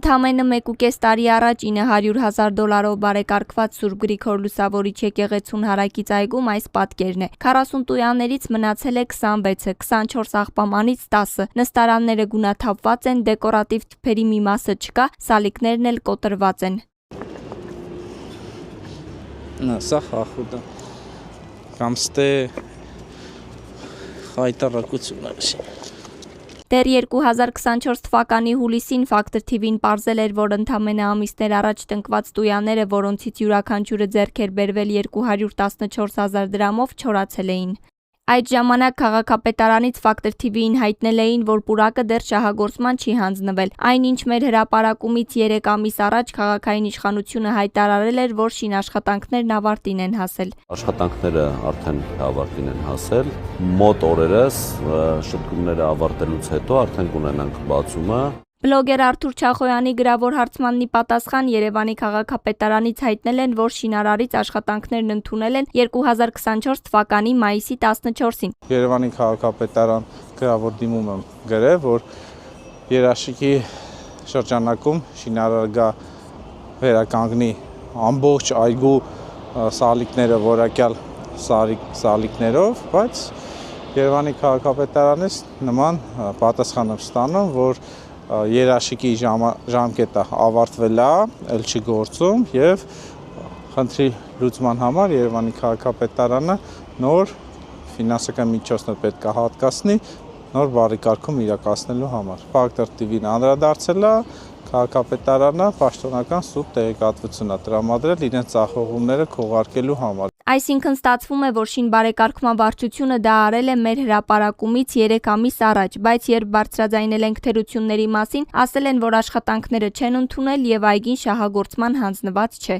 Ընդամենը 1.5 տարի առաջ $900,000 բարեկարգված Սուրբ Գրիգոր Լուսավորիչ եկեղեցուն հարակից այգում այս պատկերն է։ 40 տույաներից մնացել է 26-ը, 24 աղբամանից 10-ը։ Նստարանները գունաթափված են, դեկորատիվ թփերի մի մասը չկա, սալիկներն էլ կոտրված են։ Սա խախուտը կամ ստե հայտարարություն է։ Դեռ 2024 թվականի հուլիսին Factor TV-ն պարզել էր, որ ընդամենը ամիսներ առաջ տնկված տույաները, որոնցից յուրաքանչյուրը ձեռք էր բերվել 214,000 դրամով, չորացել էին։ Այդ ժամանակ քաղաքապետարանից Factor TV-ին հայտնել էին, որ պուրակը դեռ շահագործման չի հանձնվել։ Այնինչ մեր հրապարակումից 3 ամիս առաջ քաղաքային իշխանությունը հայտարարել էր, որ շինաշխատանքներն ավարտին են հասել։ Աշխատանքները արդեն ավարտին են հասել։ Մոտ օրերս շտկումները ավարտելուց հետո արդեն կունենանք բացումը։ Բլոգեր Արթուր Չախոյանի գրավոր հարցմանի պատասխան Երևանի քաղաքապետարանից հայտնել են, որ շինարարից աշխատանքներն ընդունել են 2024 թվականի մայիսի 14-ին։ Երևանի քաղաքապետարան գրավոր դիմում եմ գրել, որ երաշիքի շրջանակում շինարար գա վերականգնի ամբողջ այգու սալիկները որակյալ սալիկներով, բայց Երևանի քաղաքապետարանից նման պատասխան եմ ստանում, որ երաշիքի ժամկետը ավարտվել է, ել չի գործում եւ խնդրի լուծման համար Երևանի քաղաքապետարանը նոր ֆինանսական միջոցներ պետք է հատկացնի նոր բարեկարգում իրականացնելու համար։ Factor TV-ն անդրադարձել է, քաղաքապետարանը պաշտոնական սուտ տեղեկատվություն է տրամադրել իրենց ծախողումները քողարկելու համար։ Այսինքն ստացվում է, որ շինբարեկարգման վարչությունը դա արել է մեր հրապարակումից 3 ամիս առաջ, բայց երբ բարձրաձայնել ենք թերությունների մասին, ասել են, որ աշխատանքները չեն ընդունել եւ այգին շահագործման հանձնված չէ։